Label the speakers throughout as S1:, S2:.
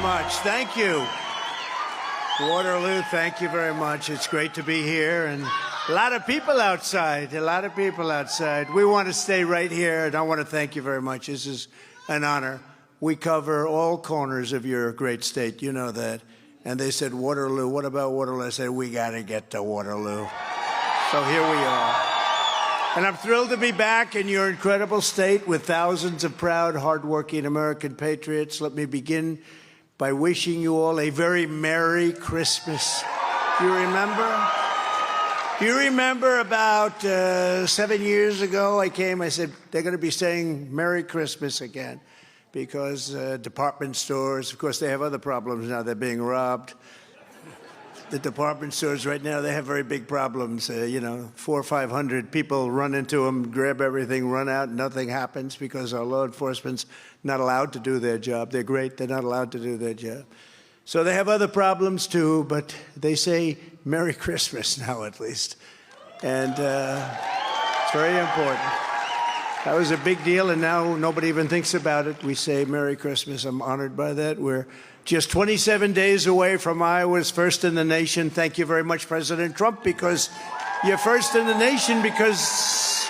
S1: much. Thank you. Waterloo, thank you very much. It's great to be here, and a lot of people outside, We want to stay right here, and I want to thank you very much. This is an honor. We cover all corners of your great state, you know that. And they said, Waterloo, what about Waterloo? I said, we got to get to Waterloo. So here we are. And I'm thrilled to be back in your incredible state with thousands of proud, hardworking American patriots. Let me begin by wishing you all a very Merry Christmas. Do you remember? Do you remember about 7 years ago I came, I said, they're going to be saying Merry Christmas again because department stores, of course, they have other problems now. They're being robbed. The department stores right now, they have very big problems. 400 or 500 people run into them, grab everything, run out, nothing happens because our law enforcement's not allowed to do their job. They're great, they're not allowed to do their job. So they have other problems too, but they say Merry Christmas now at least. And it's very important. That was a big deal, and now nobody even thinks about it. We say Merry Christmas. I'm honored by that. We're just 27 days away from Iowa's first in the nation. Thank you very much, President Trump, because you're first in the nation because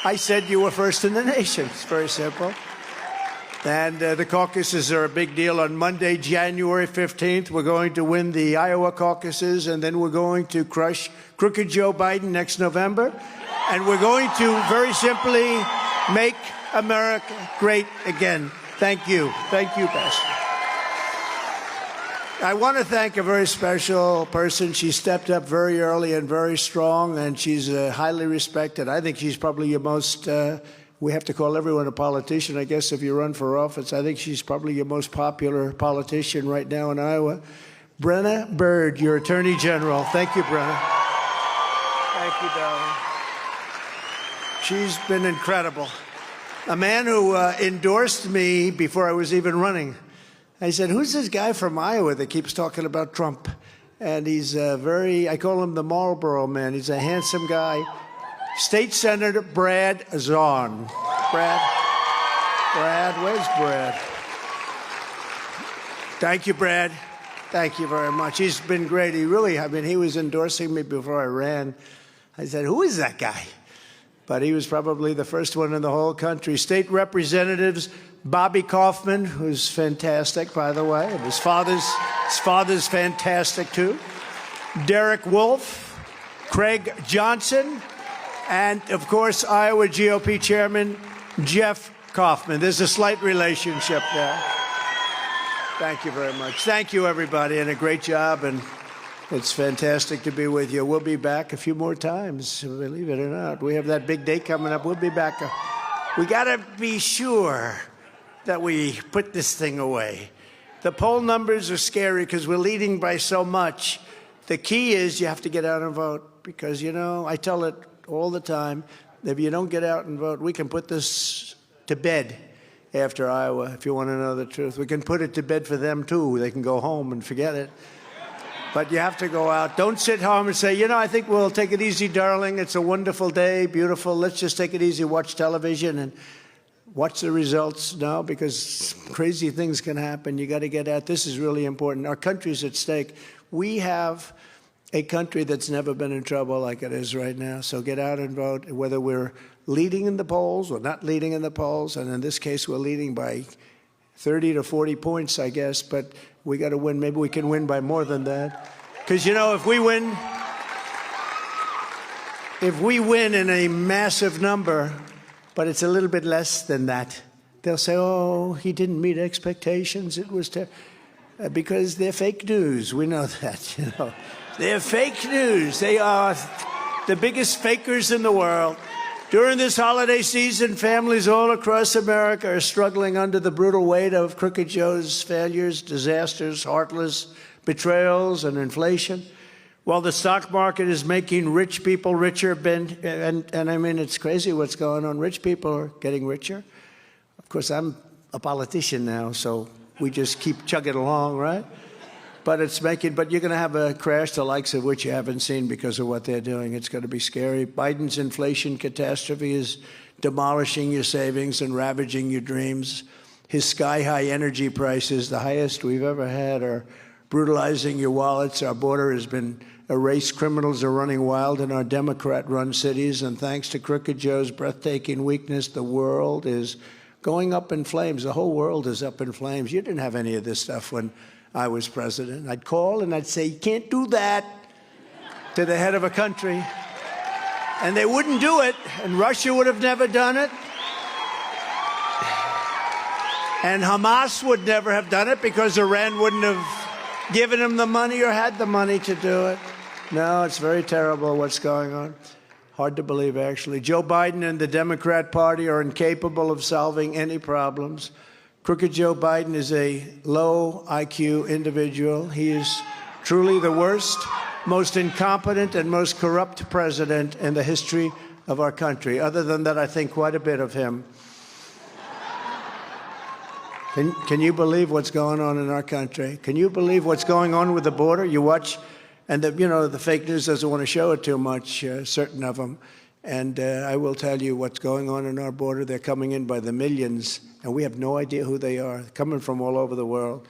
S1: I said you were first in the nation. It's very simple. And the caucuses are a big deal. On Monday, January 15th, we're going to win the Iowa caucuses, and then we're going to crush crooked Joe Biden next November. And we're going to very simply make America great again. Thank you. Thank you, Pastor. I want to thank a very special person. She stepped up very early and very strong, and she's highly respected. I think she's probably your most, we have to call everyone a politician, I guess, if you run for office. I think she's probably your most popular politician right now in Iowa. Brenna Bird, your Attorney General. Thank you, Brenna. Thank you, darling. She's been incredible. A man who endorsed me before I was even running. I said, who's this guy from Iowa that keeps talking about Trump? And he's I call him the Marlboro Man. He's a handsome guy. State Senator Brad Zahn. Brad, where's Brad? Thank you, Brad. Thank you very much. He's been great. He was endorsing me before I ran. I said, who is that guy? But he was probably the first one in the whole country. State Representatives Bobby Kaufman, who's fantastic, by the way. And his father's fantastic, too. Derek Wolf, Craig Johnson, and, of course, Iowa GOP Chairman Jeff Kaufman. There's a slight relationship there. Thank you very much. Thank you, everybody, and a great job. And it's fantastic to be with you. We'll be back a few more times, believe it or not. We have that big day coming up. We'll be back. We got to be sure that we put this thing away. The poll numbers are scary because we're leading by so much. The key is you have to get out and vote because, I tell it all the time, if you don't get out and vote, we can put this to bed after Iowa, if you want to know the truth. We can put it to bed for them, too. They can go home and forget it. But you have to go out. Don't sit home and say, I think we'll take it easy, darling. It's a wonderful day, beautiful. Let's just take it easy, watch television and watch the results. No, because crazy things can happen. You got to get out. This is really important. Our country's at stake. We have a country that's never been in trouble like it is right now. So get out and vote, whether we're leading in the polls or not leading in the polls. And in this case, we're leading by 30 to 40 points, I guess. But we got to win. Maybe we can win by more than that. Because, if we win in a massive number, but it's a little bit less than that, they'll say, oh, he didn't meet expectations. It was because they're fake news. We know that, They're fake news. They are the biggest fakers in the world. During this holiday season, families all across America are struggling under the brutal weight of Crooked Joe's failures, disasters, heartless betrayals, and inflation. While the stock market is making rich people richer, and I mean, it's crazy what's going on. Rich people are getting richer. Of course, I'm a politician now, so we just keep chugging along, right? But you're going to have a crash the likes of which you haven't seen because of what they're doing. It's going to be scary. Biden's inflation catastrophe is demolishing your savings and ravaging your dreams. his sky-high energy prices, the highest we've ever had, are brutalizing your wallets. Our border has been erased. Criminals are running wild in our Democrat-run cities. And thanks to Crooked Joe's breathtaking weakness, the world is going up in flames. The whole world is up in flames. You didn't have any of this stuff when I was president. I'd call and I'd say, you can't do that, to the head of a country. And they wouldn't do it. And Russia would have never done it. And Hamas would never have done it because Iran wouldn't have given him the money or had the money to do it. No, it's very terrible what's going on. Hard to believe, actually. Joe Biden and the Democrat Party are incapable of solving any problems. Crooked Joe Biden is a low IQ individual. He is truly the worst, most incompetent, and most corrupt president in the history of our country. Other than that, I think quite a bit of him. Can you believe what's going on in our country? Can you believe what's going on with the border? You watch, and the fake news doesn't want to show it too much, certain of them. And I will tell you what's going on in our border. They're coming in by the millions, and we have no idea who they are, coming from all over the world.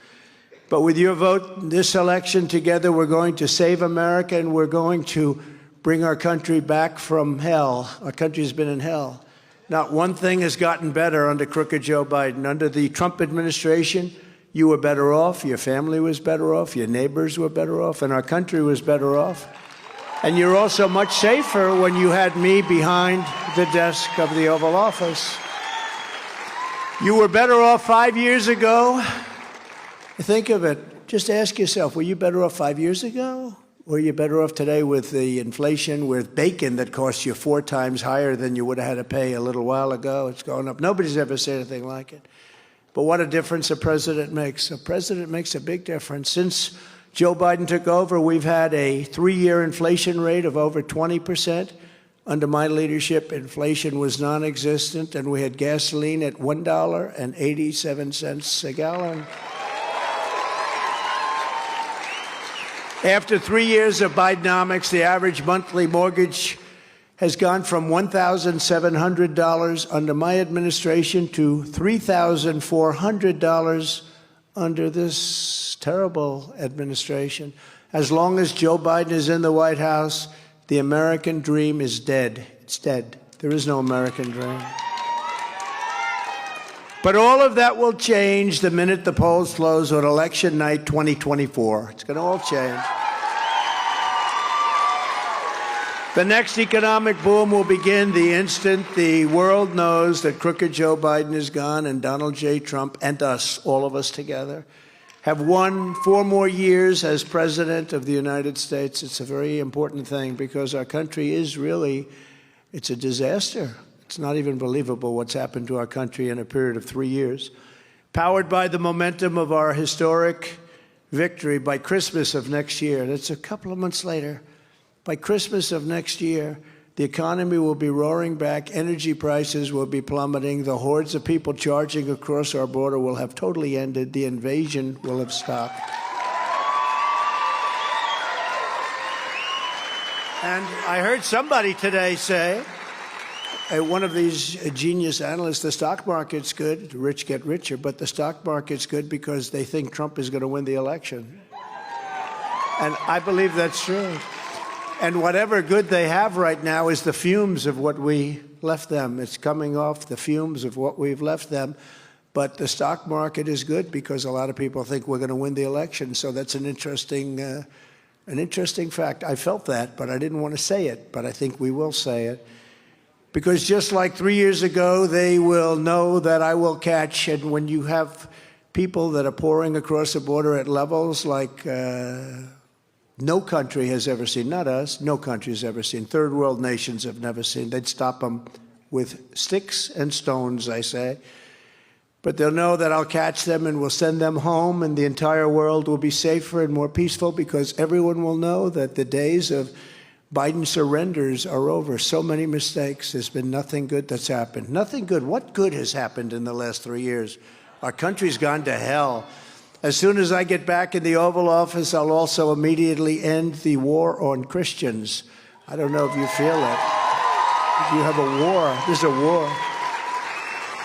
S1: But with your vote in this election, together we're going to save America, and we're going to bring our country back from hell. Our country's been in hell. Not one thing has gotten better under Crooked Joe Biden. Under the Trump administration, you were better off, your family was better off, your neighbors were better off, and our country was better off. And you're also much safer when you had me behind the desk of the Oval Office. You were better off 5 years ago. Think of it. Just ask yourself, were you better off 5 years ago? Or are you better off today with the inflation, with bacon that costs you 4 times higher than you would have had to pay a little while ago? It's going up. Nobody's ever said anything like it. But what a difference a president makes. A president makes a big difference. Since Joe Biden took over, we've had a 3-year inflation rate of over 20%. Under my leadership, inflation was non-existent, and we had gasoline at $1.87 a gallon. After 3 years of Bidenomics, the average monthly mortgage has gone from $1,700 under my administration to $3,400 under this terrible administration. As long as Joe Biden is in the White House, the American dream is dead. It's dead. There is no American dream. But all of that will change the minute the polls close on election night 2024. It's going to all change. The next economic boom will begin the instant the world knows that Crooked Joe Biden is gone and Donald J. Trump and us, all of us together, have won 4 more years as President of the United States. It's a very important thing because our country is really, it's a disaster. It's not even believable what's happened to our country in a period of 3 years. Powered by the momentum of our historic victory, by Christmas of next year, that's a couple of months later, by Christmas of next year, the economy will be roaring back, energy prices will be plummeting, the hordes of people charging across our border will have totally ended, the invasion will have stopped. And I heard somebody today say, one of these genius analysts, the stock market's good, the rich get richer, but the stock market's good because they think Trump is going to win the election. And I believe that's true. And whatever good they have right now is the fumes of what we left them. It's coming off the fumes of what we've left them. But the stock market is good because a lot of people think we're going to win the election. So that's an interesting fact. I felt that, but I didn't want to say it. But I think we will say it. Because just like 3 years ago, they will know that I will catch. And when you have people that are pouring across the border at levels like no country has ever seen, not us, no country has ever seen, third world nations have never seen. They'd stop them with sticks and stones, I say. But they'll know that I'll catch them and we'll send them home, and the entire world will be safer and more peaceful because everyone will know that the days of Biden surrenders are over. So many mistakes. There's been nothing good that's happened. Nothing good. What good has happened in the last 3 years? Our country's gone to hell. As soon as I get back in the Oval Office, I'll also immediately end the war on Christians. I don't know if you feel it. If you have a war, there's a war.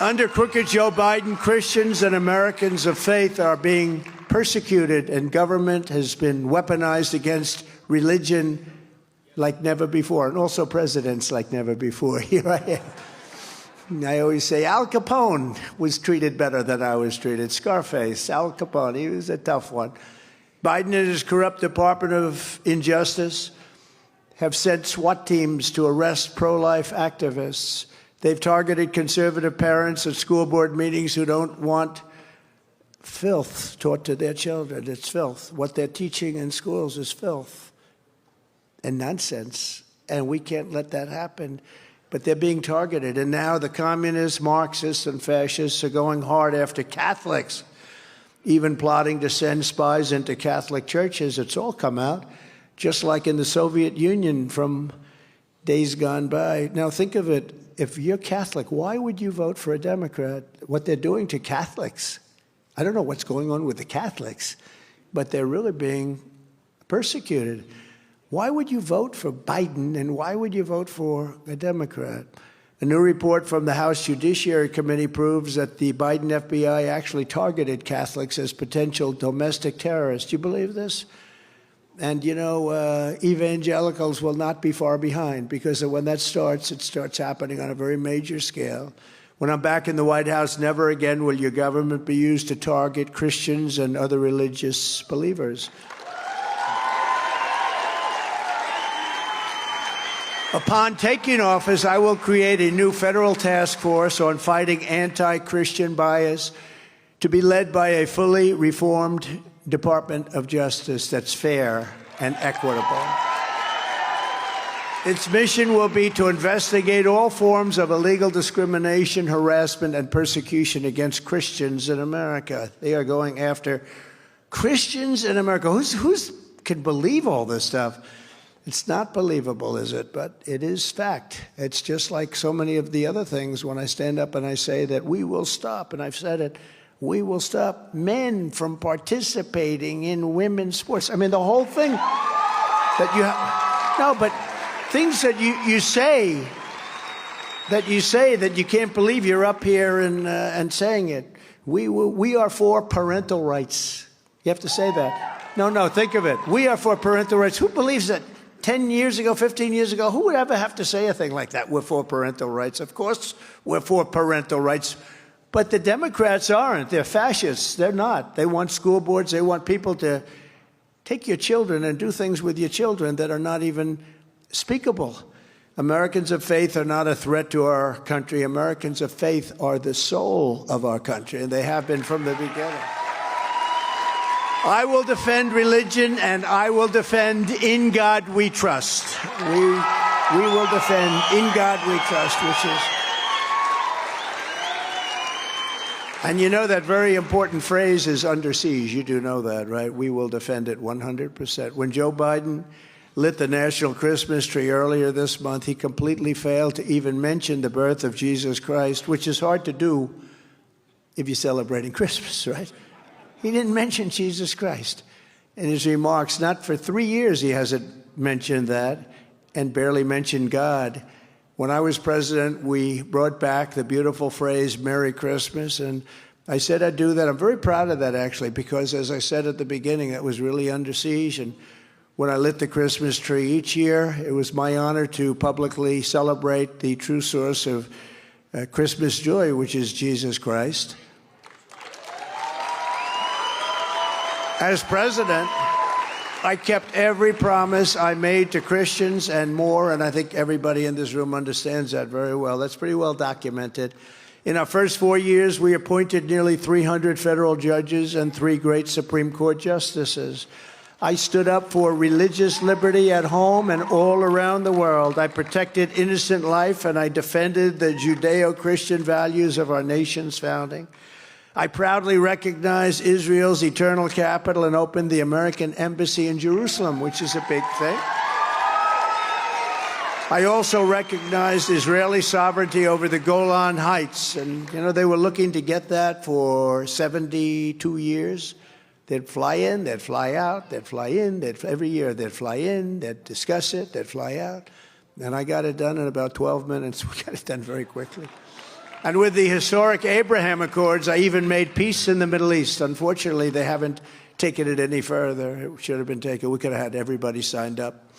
S1: Under crooked Joe Biden, Christians and Americans of faith are being persecuted, and government has been weaponized against religion like never before, and also presidents like never before. Here I am. I always say Al Capone was treated better than I was treated. Scarface, Al Capone, he was a tough one. Biden and his corrupt Department of Injustice have sent SWAT teams to arrest pro-life activists. They've targeted conservative parents at school board meetings who don't want filth taught to their children. It's filth. What they're teaching in schools is filth and nonsense, and we can't let that happen. But they're being targeted, and now the communists, Marxists, and fascists are going hard after Catholics, even plotting to send spies into Catholic churches. It's all come out, just like in the Soviet Union from days gone by. Now think of it. If you're Catholic, why would you vote for a Democrat? What they're doing to Catholics, I don't know what's going on with the Catholics, but they're really being persecuted. Why would you vote for Biden, and why would you vote for a Democrat? A new report from the House Judiciary Committee proves that the Biden FBI actually targeted Catholics as potential domestic terrorists. Do you believe this? And, you know, evangelicals will not be far behind, because when that starts, it starts happening on a very major scale. When I'm back in the White House, never again will your government be used to target Christians and other religious believers. Upon taking office, I will create a new federal task force on fighting anti-Christian bias to be led by a fully reformed Department of Justice that's fair and equitable. Its mission will be to investigate all forms of illegal discrimination, harassment, and persecution against Christians in America. They are going after Christians in America. Who's can believe all this stuff? It's not believable, is it? But it is fact. It's just like so many of the other things when I stand up and I say that we will stop, and I've said it, we will stop men from participating in women's sports. I mean, the whole thing that you have, no, but things that you say that you can't believe. You're up here and saying it. We are for parental rights. You have to say that. No, think of it. We are for parental rights. Who believes that? 10 years ago, 15 years ago, who would ever have to say a thing like that? We're for parental rights. Of course we're for parental rights. But the Democrats aren't. They're fascists. They're not. They want school boards. They want people to take your children and do things with your children that are not even speakable. Americans of faith are not a threat to our country. Americans of faith are the soul of our country, and they have been from the beginning. I will defend religion, and I will defend In God We Trust. We will defend In God We Trust, which is... And you know that very important phrase is under siege. You do know that, right? We will defend it 100%. When Joe Biden lit the national Christmas tree earlier this month, he completely failed to even mention the birth of Jesus Christ, which is hard to do if you're celebrating Christmas, right? He didn't mention Jesus Christ in his remarks. Not for 3 years he hasn't mentioned that, and barely mentioned God. When I was president, we brought back the beautiful phrase, Merry Christmas, and I said I'd do that. I'm very proud of that, actually, because as I said at the beginning, it was really under siege. And when I lit the Christmas tree each year, it was my honor to publicly celebrate the true source of Christmas joy, which is Jesus Christ. As president, I kept every promise I made to Christians and more, and I think everybody in this room understands that very well. That's pretty well documented. In our first 4 years, we appointed nearly 300 federal judges and 3 great Supreme Court justices. I stood up for religious liberty at home and all around the world. I protected innocent life, and I defended the Judeo-Christian values of our nation's founding. I proudly recognized Israel's eternal capital and opened the American embassy in Jerusalem, which is a big thing. I also recognized Israeli sovereignty over the Golan Heights. And, you know, they were looking to get that for 72 years. They'd fly in, they'd fly out, they'd fly in, every year they'd fly in, they'd discuss it, they'd fly out. And I got it done in about 12 minutes. We got it done very quickly. And with the historic Abraham Accords, I even made peace in the Middle East. Unfortunately, they haven't taken it any further. It should have been taken. We could have had everybody signed up.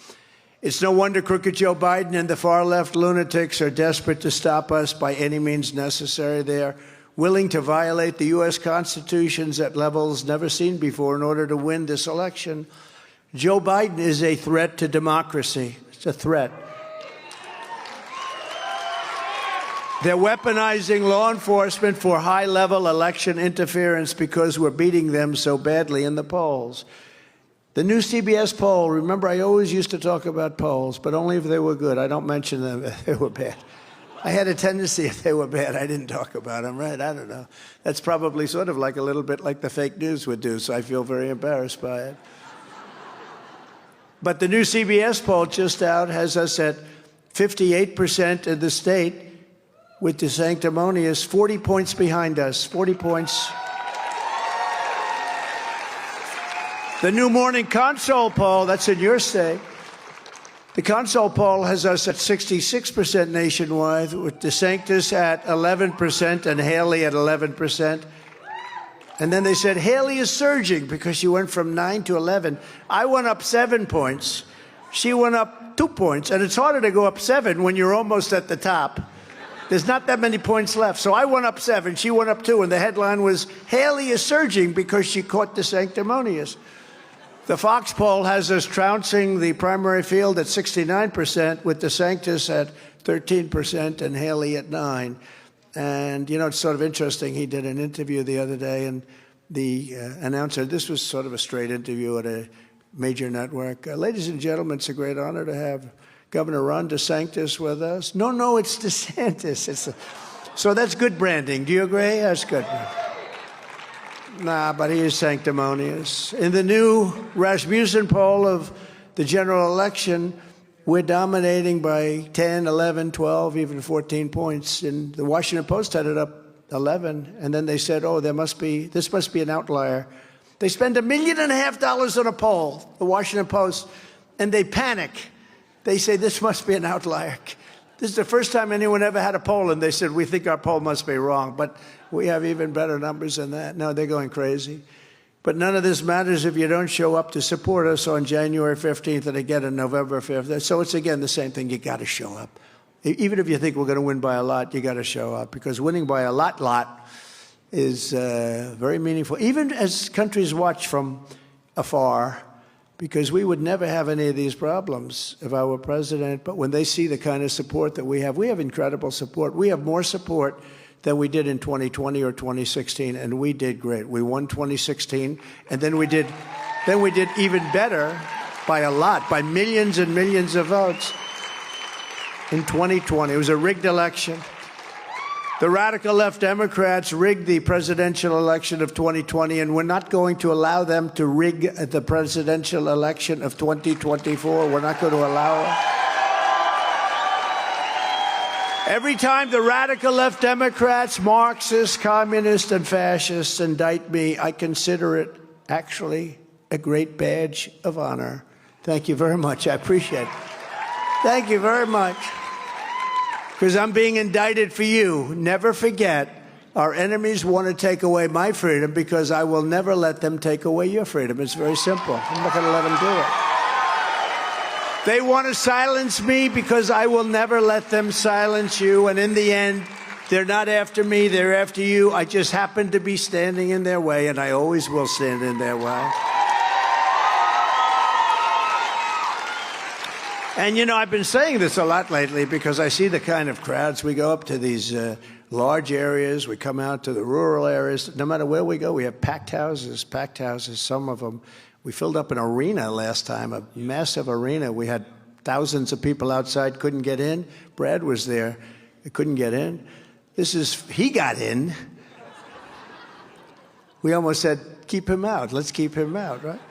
S1: It's no wonder crooked Joe Biden and the far-left lunatics are desperate to stop us by any means necessary. They are willing to violate the U.S. Constitution at levels never seen before in order to win this election. Joe Biden is a threat to democracy. It's a threat. They're weaponizing law enforcement for high-level election interference because we're beating them so badly in the polls. The new CBS poll, remember, I always used to talk about polls, but only if they were good. I don't mention them if they were bad. I had a tendency, if they were bad, I didn't talk about them, right? I don't know. That's probably sort of like a little bit like the fake news would do, so I feel very embarrassed by it. But the new CBS poll just out has us at 58% in the state, with the sanctimonious 40 points behind us, 40 points. The new Morning Consult poll, that's in your state. The Consult poll has us at 66% nationwide, with DeSantis at 11% and Haley at 11%. And then they said Haley is surging because she went from 9 to 11. I went up 7 points. She went up 2 points. And it's harder to go up 7 when you're almost at the top. There's not that many points left. So I went up 7, she went up 2, and the headline was, Haley is surging because she caught the sanctimonious. The Fox poll has us trouncing the primary field at 69%, with DeSantis at 13% and Haley at 9%. And, you know, it's sort of interesting. He did an interview the other day, and the announcer, this was sort of a straight interview at a major network. Ladies and gentlemen, it's a great honor to have Governor Ron DeSantis with us. No, it's DeSantis. So that's good branding. Do you agree? That's good. Nah, but he is sanctimonious. In the new Rasmussen poll of the general election, we're dominating by 10, 11, 12, even 14 points. And the Washington Post had it up 11. And then they said, oh, this must be an outlier. They spend $1.5 million on a poll, the Washington Post, and they panic. They say, this must be an outlier. This is the first time anyone ever had a poll, and they said, we think our poll must be wrong. But we have even better numbers than that. No, they're going crazy. But none of this matters if you don't show up to support us on January 15th and again on November 5th. So it's, again, the same thing. You got to show up. Even if you think we're going to win by a lot, you got to show up, because winning by a lot is very meaningful, even as countries watch from afar, because we would never have any of these problems if I were president. But when they see the kind of support that we have incredible support. We have more support than we did in 2020 or 2016, and we did great. We won 2016, and then we did even better by a lot, by millions and millions of votes in 2020. It was a rigged election. The radical left Democrats rigged the presidential election of 2020, and we're not going to allow them to rig the presidential election of 2024. We're not going to allow it. Every time the radical left Democrats, Marxists, communists, and fascists indict me, I consider it actually a great badge of honor. Thank you very much. I appreciate it. Thank you very much. Because I'm being indicted for you. Never forget, our enemies want to take away my freedom because I will never let them take away your freedom. It's very simple. I'm not going to let them do it. They want to silence me because I will never let them silence you. And in the end, they're not after me, they're after you. I just happen to be standing in their way, and I always will stand in their way. And, you know, I've been saying this a lot lately because I see the kind of crowds. We go up to these large areas. We come out to the rural areas. No matter where we go, we have packed houses, some of them. We filled up an arena last time, a massive arena. We had thousands of people outside, couldn't get in. Brad was there. He couldn't get in. He got in. We almost said, keep him out. Let's keep him out, right?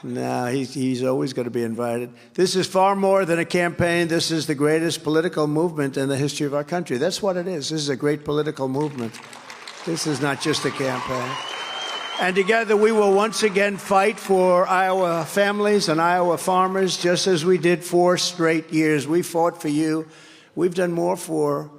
S1: No, he's always going to be invited. This is far more than a campaign. This is the greatest political movement in the history of our country. That's what it is. This is a great political movement. This is not just a campaign. And together we will once again fight for Iowa families and Iowa farmers, just as we did 4 straight years. We fought for you. We've done more for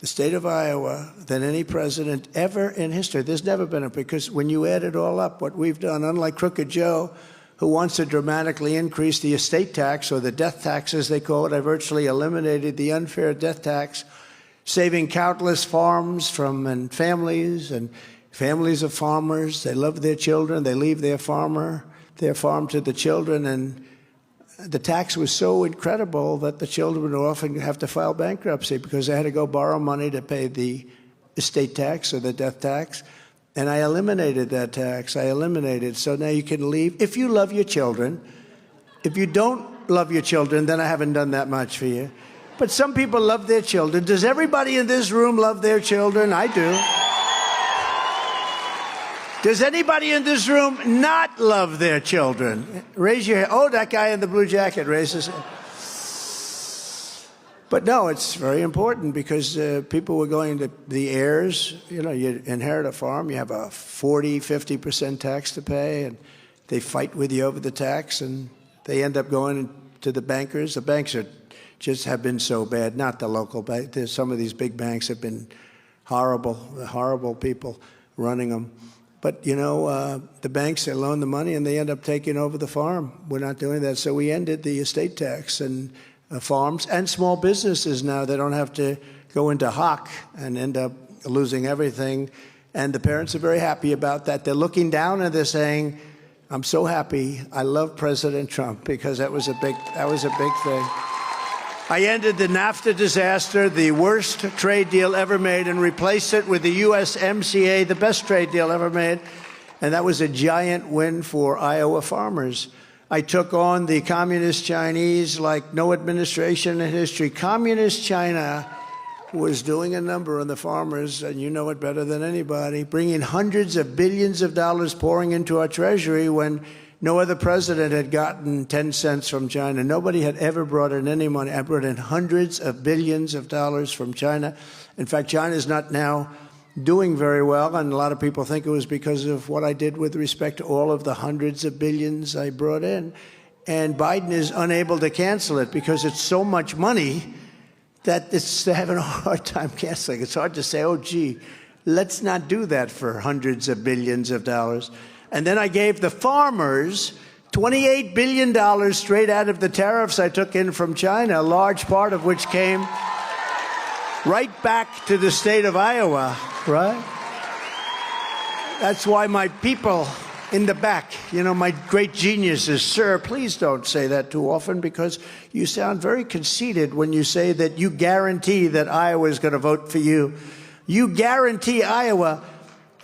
S1: the state of Iowa, than any president ever in history. There's never been because when you add it all up, what we've done, unlike Crooked Joe, who wants to dramatically increase the estate tax, or the death tax as they call it, I virtually eliminated the unfair death tax, saving countless farms and families of farmers. They love their children. They leave their farm to the children, and the tax was so incredible that the children would often have to file bankruptcy because they had to go borrow money to pay the estate tax or the death tax. And I eliminated that tax. I eliminated. So now you can leave. If you love your children, if you don't love your children, then I haven't done that much for you. But some people love their children. Does everybody in this room love their children? I do. Does anybody in this room not love their children? Raise your hand. Oh, that guy in the blue jacket raises his hand. But no, it's very important because people were going to the heirs. You know, you inherit a farm, you have a 40, 50% tax to pay, and they fight with you over the tax, and they end up going to the bankers. The banks just have been so bad, not the local bank. Some of these big banks have been horrible, horrible people running them. But, you know, the banks, they loan the money and they end up taking over the farm. We're not doing that. So we ended the estate tax, and farms and small businesses now, they don't have to go into hock and end up losing everything. And the parents are very happy about that. They're looking down and they're saying, I'm so happy. I love President Trump, because that was a big thing. I ended the NAFTA disaster, the worst trade deal ever made, and replaced it with the USMCA, the best trade deal ever made. And that was a giant win for Iowa farmers. I took on the communist Chinese like no administration in history. Communist China was doing a number on the farmers, and you know it better than anybody, bringing hundreds of billions of dollars pouring into our treasury when no other president had gotten 10 cents from China. Nobody had ever brought in any money. I brought in hundreds of billions of dollars from China. In fact, China is not now doing very well, and a lot of people think it was because of what I did with respect to all of the hundreds of billions I brought in. And Biden is unable to cancel it because it's so much money that they're having a hard time canceling. It's hard to say, oh, gee, let's not do that for hundreds of billions of dollars. And then I gave the farmers $28 billion straight out of the tariffs I took in from China, a large part of which came right back to the state of Iowa, right? That's why my people in the back, you know, my great geniuses, sir, please don't say that too often, because you sound very conceited when you say that you guarantee that Iowa is going to vote for you. You guarantee Iowa.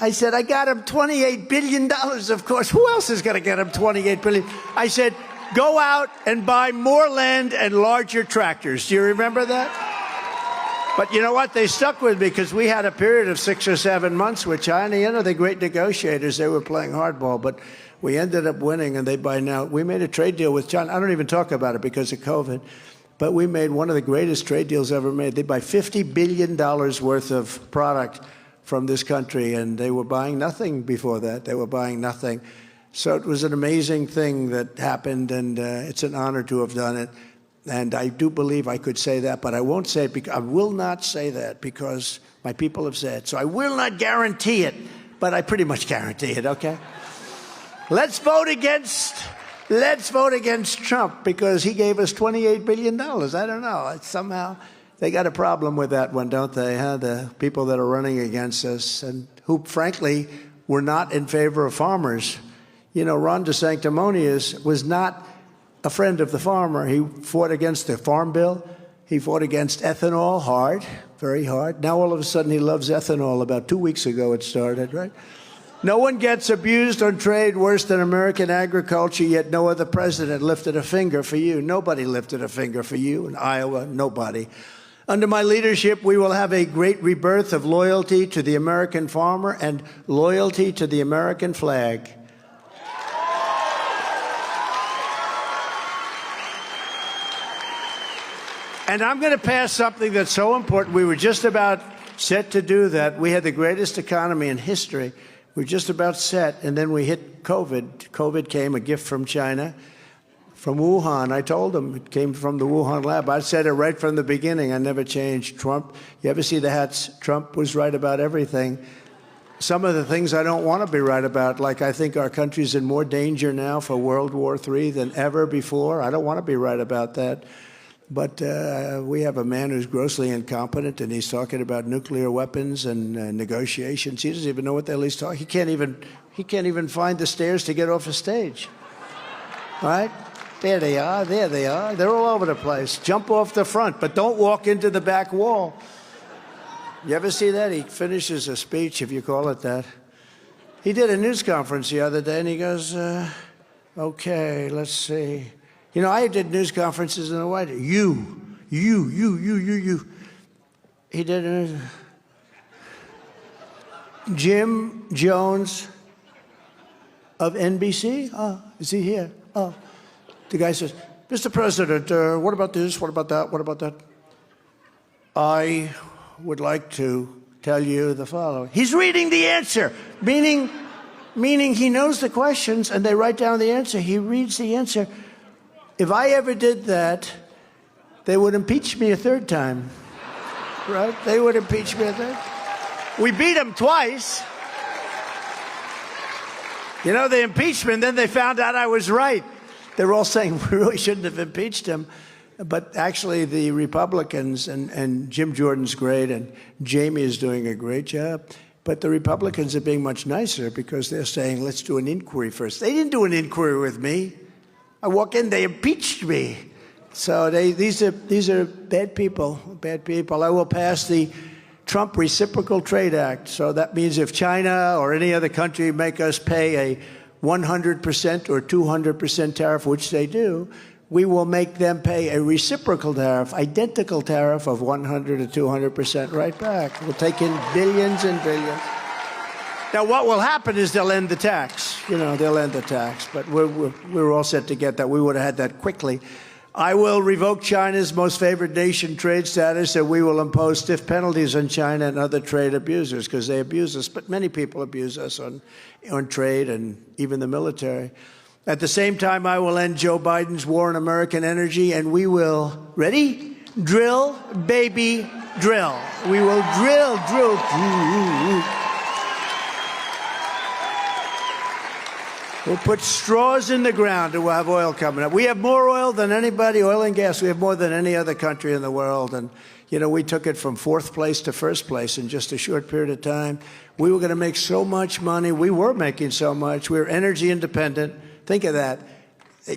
S1: I said, I got him $28 billion, of course. Who else is going to get him $28 billion? I said, go out and buy more land and larger tractors. Do you remember that? But you know what? They stuck with me because we had a period of 6 or 7 months with China. You know, the great negotiators, they were playing hardball, but we ended up winning, and we made a trade deal with China. I don't even talk about it because of COVID, but we made one of the greatest trade deals ever made. They buy $50 billion worth of product from this country, and they were buying nothing before that. They were buying nothing. So it was an amazing thing that happened, and it's an honor to have done it. And I do believe I could say that, but I won't say it because I will not say that because my people have said. So I will not guarantee it, but I pretty much guarantee it, okay? Let's vote against Trump because he gave us $28 billion. I don't know. Somehow they got a problem with that one, don't they? Huh? The people that are running against us and who, frankly, were not in favor of farmers. You know, Ron DeSanctimonious was not a friend of the farmer. He fought against the farm bill. He fought against ethanol hard, very hard. Now all of a sudden he loves ethanol. About 2 weeks ago it started, right? No one gets abused on trade worse than American agriculture, yet no other president lifted a finger for you. Nobody lifted a finger for you in Iowa, nobody. Under my leadership, we will have a great rebirth of loyalty to the American farmer and loyalty to the American flag. And I'm going to pass something that's so important. We were just about set to do that. We had the greatest economy in history. We were just about set, and then we hit COVID. COVID came, a gift from China. from Wuhan. I told him it came from the Wuhan lab. I said it right from the beginning. I never changed. Trump, you ever see the hats? Trump was right about everything. Some of the things I don't want to be right about, like I think our country's in more danger now for World War III than ever before. I don't want to be right about that. But we have a man who's grossly incompetent, and he's talking about nuclear weapons and negotiations. He doesn't even know what the hell he's talking. He can't even find the stairs to get off the stage. Right? There they are. There they are. They're all over the place. Jump off the front, but don't walk into the back wall. You ever see that? He finishes a speech, if you call it that. He did a news conference the other day, and he goes, okay, let's see. You know, I did news conferences in the White House. You. He did a Jim Jones of NBC. Oh, is he here? Oh. The guy says, Mr. President, what about this? What about that? What about that? I would like to tell you the following. He's reading the answer, meaning he knows the questions, and they write down the answer. He reads the answer. If I ever did that, they would impeach me a third time, right? They would impeach me a third. We beat them twice. You know, the impeachment, then they found out I was right. They're all saying we really shouldn't have impeached him. But actually, the Republicans, and Jim Jordan's great, and Jamie is doing a great job, but the Republicans are being much nicer because they're saying, let's do an inquiry first. They didn't do an inquiry with me. I walk in, they impeached me. So these are bad people, bad people. I will pass the Trump Reciprocal Trade Act. So that means if China or any other country make us pay a 100% or 200% tariff, which they do, we will make them pay a reciprocal tariff, identical tariff of 100 or 200% right back. We'll take in billions and billions. Now, what will happen is they'll end the tax. You know, they'll end the tax. But we're all set to get that. We would have had that quickly. I will revoke China's most favored nation trade status, and we will impose stiff penalties on China and other trade abusers because they abuse us. But many people abuse us on trade and even the military. At the same time, I will end Joe Biden's war on American energy, and we will, ready? Drill, baby, drill. We will drill. We'll put straws in the ground and we'll have oil coming up. We have more oil than anybody, oil and gas. We have more than any other country in the world. And, you know, we took it from fourth place to first place in just a short period of time. We were going to make so much money. We were making so much. We were energy independent. Think of that.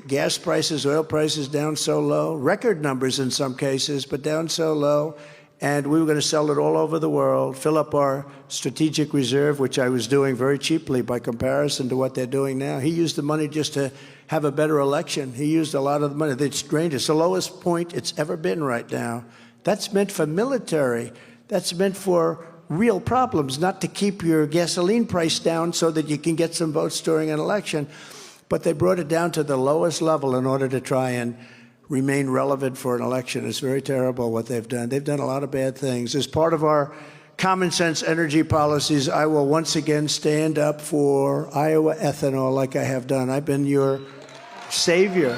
S1: Gas prices, oil prices down so low. Record numbers in some cases, but down so low. And we were going to sell it all over the world, fill up our strategic reserve, which I was doing very cheaply by comparison to what they're doing now. He used the money just to have a better election. He used a lot of the money. It's drained. It's the lowest point it's ever been right now. That's meant for military. That's meant for real problems, not to keep your gasoline price down so that you can get some votes during an election. But they brought it down to the lowest level in order to try and remain relevant for an election. It's very terrible what they've done. They've done a lot of bad things. As part of our common sense energy policies, I will once again stand up for Iowa ethanol like I have done. I've been your savior.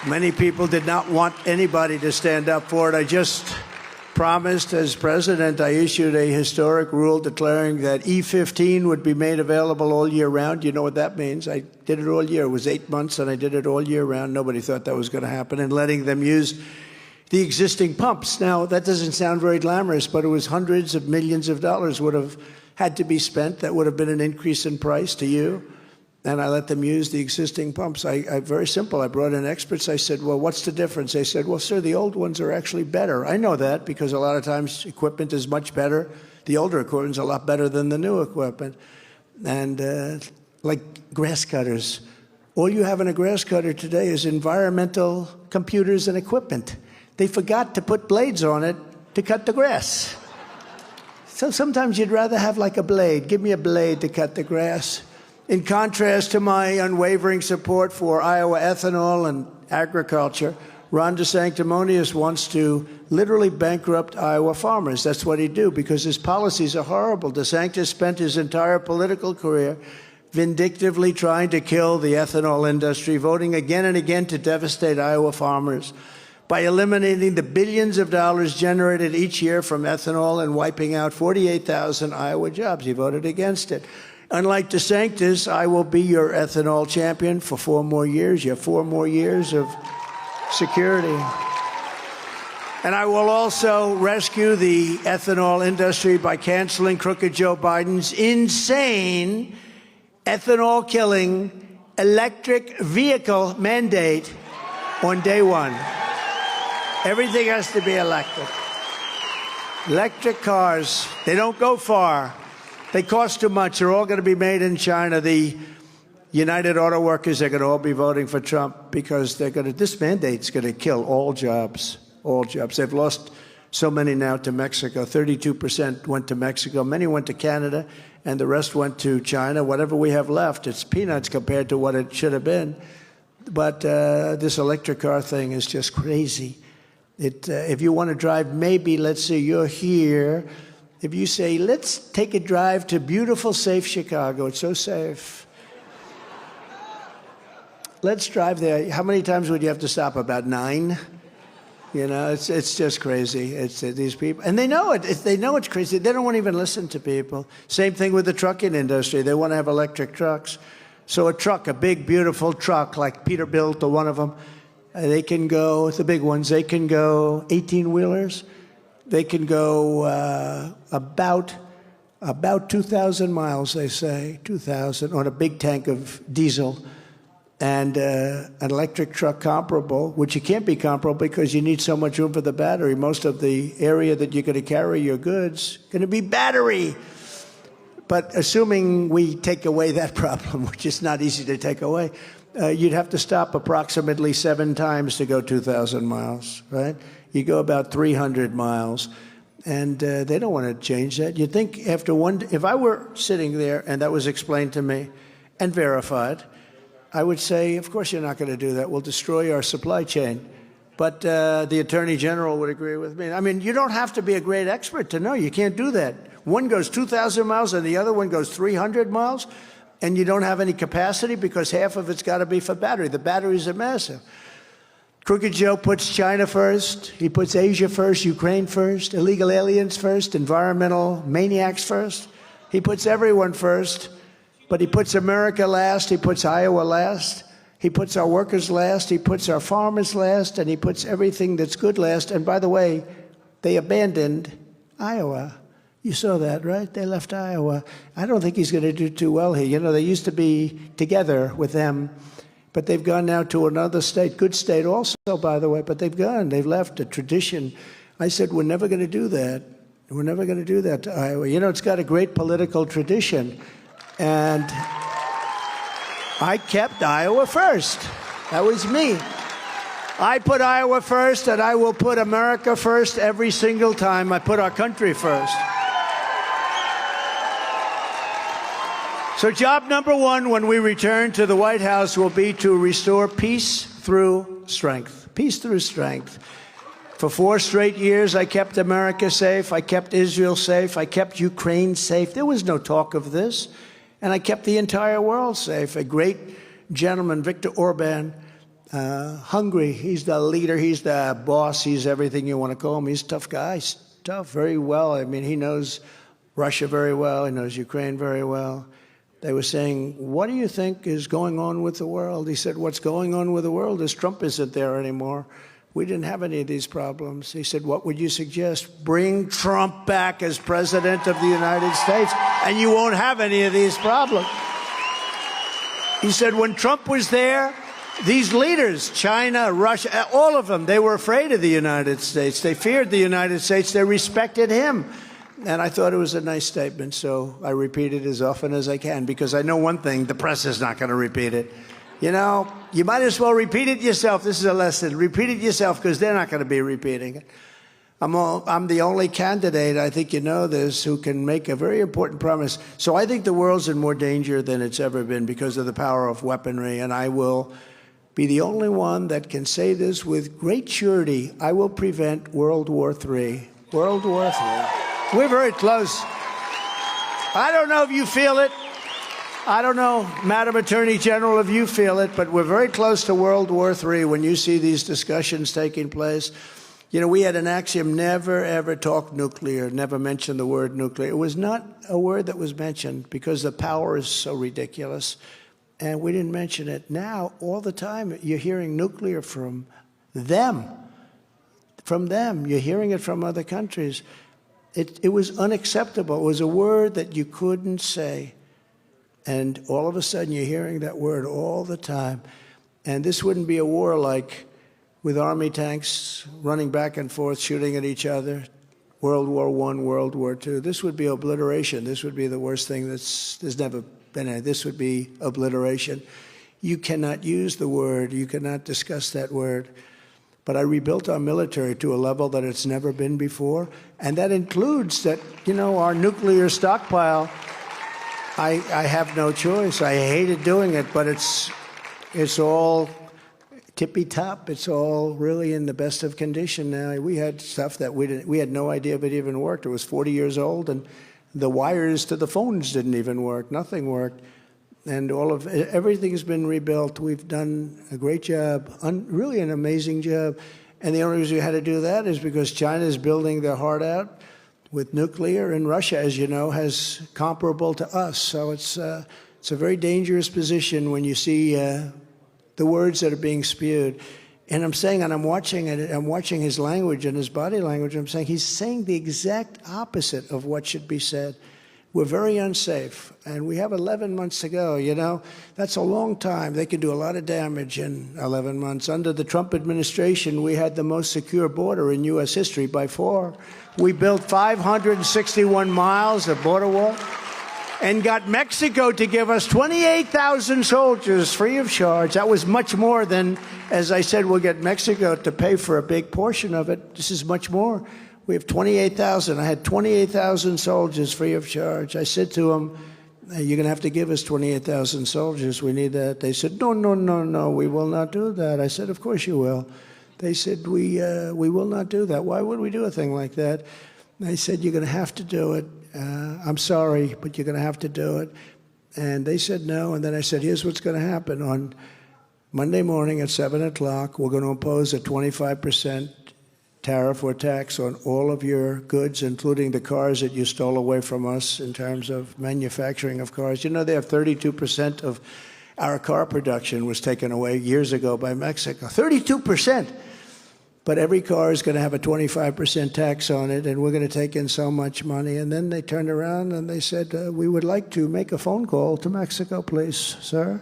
S1: Many people did not want anybody to stand up for it. I just promised as president, I issued a historic rule declaring that E15 would be made available all year round. You know what that means? I did it all year. It was 8 months, and I did it all year round. Nobody thought that was going to happen, and letting them use the existing pumps. Now, that doesn't sound very glamorous, but it was hundreds of millions of dollars would have had to be spent. That would have been an increase in price to you. And I let them use the existing pumps. Very simple. I brought in experts. I said, well, what's the difference? They said, well, sir, the old ones are actually better. I know that because a lot of times equipment is much better. The older equipment's a lot better than the new equipment. And like grass cutters. All you have in a grass cutter today is environmental computers and equipment. They forgot to put blades on it to cut the grass. So sometimes you'd rather have like a blade. Give me a blade to cut the grass. In contrast to my unwavering support for Iowa ethanol and agriculture, Ron DeSanctimonious wants to literally bankrupt Iowa farmers. That's what he'd do because his policies are horrible. DeSantis spent his entire political career vindictively trying to kill the ethanol industry, voting again and again to devastate Iowa farmers by eliminating the billions of dollars generated each year from ethanol and wiping out 48,000 Iowa jobs. He voted against it. Unlike DeSantis, I will be your ethanol champion for 4 more years. You have 4 more years of security. And I will also rescue the ethanol industry by canceling crooked Joe Biden's insane ethanol-killing electric vehicle mandate on day one. Everything has to be electric. Electric cars, they don't go far. They cost too much. They're all going to be made in China. The United Auto Workers are going to all be voting for Trump because this mandate's going to kill all jobs. All jobs. They've lost so many now to Mexico. 32% went to Mexico. Many went to Canada, and the rest went to China. Whatever we have left, it's peanuts compared to what it should have been. But this electric car thing is just crazy. If you want to drive, maybe, let's say you're here. If you say, let's take a drive to beautiful, safe Chicago. It's so safe. Let's drive there. How many times would you have to stop? About 9? You know, it's just crazy. It's these people, and they know it. They know it's crazy. They don't want to even listen to people. Same thing with the trucking industry. They want to have electric trucks. So a truck, a big, beautiful truck like Peterbilt or one of them, they can go, the big ones, they can go 18-wheelers. They can go about 2,000 miles, they say, 2,000, on a big tank of diesel. And an electric truck comparable, which you can't be comparable because you need so much room for the battery. Most of the area that you're going to carry your goods going to be battery. But assuming we take away that problem, which is not easy to take away, you'd have to stop approximately 7 times to go 2,000 miles, right? You go about 300 miles, and they don't want to change that. You'd think after if I were sitting there and that was explained to me and verified, I would say, of course you're not going to do that. We'll destroy our supply chain. But the Attorney General would agree with me. I mean, you don't have to be a great expert to know. You can't do that. One goes 2,000 miles and the other one goes 300 miles, and you don't have any capacity because half of it's got to be for battery. The batteries are massive. Crooked Joe puts China first. He puts Asia first, Ukraine first, illegal aliens first, environmental maniacs first. He puts everyone first. But he puts America last, he puts Iowa last, he puts our workers last, he puts our farmers last, and he puts everything that's good last. And by the way, they abandoned Iowa. You saw that, right? They left Iowa. I don't think he's going to do too well here. You know, they used to be together with them, but they've gone now to another state, good state also, by the way, but they've left a tradition. I said, we're never going to do that. We're never going to do that to Iowa. You know, it's got a great political tradition. And I kept Iowa first. That was me. I put Iowa first, and I will put America first every single time I put our country first. So job number 1 when we return to the White House will be to restore peace through strength. Peace through strength. For 4 straight years, I kept America safe. I kept Israel safe. I kept Ukraine safe. There was no talk of this. And I kept the entire world safe. A great gentleman, Viktor Orban, Hungary. He's the leader. He's the boss. He's everything you want to call him. He's a tough guy. He's tough, very well. I mean, he knows Russia very well. He knows Ukraine very well. They were saying, what do you think is going on with the world? He said, what's going on with the world is Trump isn't there anymore. We didn't have any of these problems. He said, what would you suggest? Bring Trump back as president of the United States, and you won't have any of these problems. He said, when Trump was there, these leaders, China, Russia, all of them, they were afraid of the United States. They feared the United States. They respected him. And I thought it was a nice statement, so I repeat it as often as I can, because I know one thing, the press is not going to repeat it. You know, you might as well repeat it yourself. This is a lesson. Repeat it yourself, because they're not going to be repeating it. I'm the only candidate, I think you know this, who can make a very important promise. So I think the world's in more danger than it's ever been because of the power of weaponry, and I will be the only one that can say this with great surety. I will prevent World War III. World War III. We're very close. I don't know if you feel it. I don't know, Madam Attorney General, if you feel it, but we're very close to World War III when you see these discussions taking place. You know, we had an axiom, never, ever talk nuclear, never mention the word nuclear. It was not a word that was mentioned because the power is so ridiculous, and we didn't mention it. Now, all the time, you're hearing nuclear from them. From them. You're hearing it from other countries. It was unacceptable. It was a word that you couldn't say. And all of a sudden, you're hearing that word all the time. And this wouldn't be a war like with army tanks running back and forth, shooting at each other, World War I, World War II. This would be obliteration. This would be the worst thing there's never been. This would be obliteration. You cannot use the word. You cannot discuss that word. But I rebuilt our military to a level that it's never been before. And that includes that, you know, our nuclear stockpile, I have no choice. I hated doing it, but it's all tippy-top. It's all really in the best of condition now. We had stuff that we had no idea if it even worked. It was 40 years old, and the wires to the phones didn't even work. Nothing worked. And everything's been rebuilt. We've done a great job, really an amazing job. And the only reason we had to do that is because China is building their heart out with nuclear, and Russia, as you know, has comparable to us. So it's a very dangerous position when you see the words that are being spewed. And I'm saying, and I'm watching it, I'm watching his language and his body language, I'm saying he's saying the exact opposite of what should be said. We're very unsafe, and we have 11 months to go, you know. That's a long time. They can do a lot of damage in 11 months. Under the Trump administration, we had the most secure border in U.S. history by far. We built 561 miles of border wall and got Mexico to give us 28,000 soldiers free of charge. That was much more than, as I said, we'll get Mexico to pay for a big portion of it. This is much more. We have 28,000. I had 28,000 soldiers free of charge. I said to them, you're going to have to give us 28,000 soldiers. We need that. They said, no, no, no, no, we will not do that. I said, of course you will. They said, we will not do that. Why would we do a thing like that? And I said, you're going to have to do it. I'm sorry, but you're going to have to do it. And they said no. And then I said, here's what's going to happen. On Monday morning at 7 o'clock, we're going to impose a 25% tariff or tax on all of your goods, including the cars that you stole away from us in terms of manufacturing of cars. You know, they have 32% of our car production was taken away years ago by Mexico. 32%. But every car is going to have a 25% tax on it, and we're going to take in so much money. And then they turned around and they said, we would like to make a phone call to Mexico, please, sir.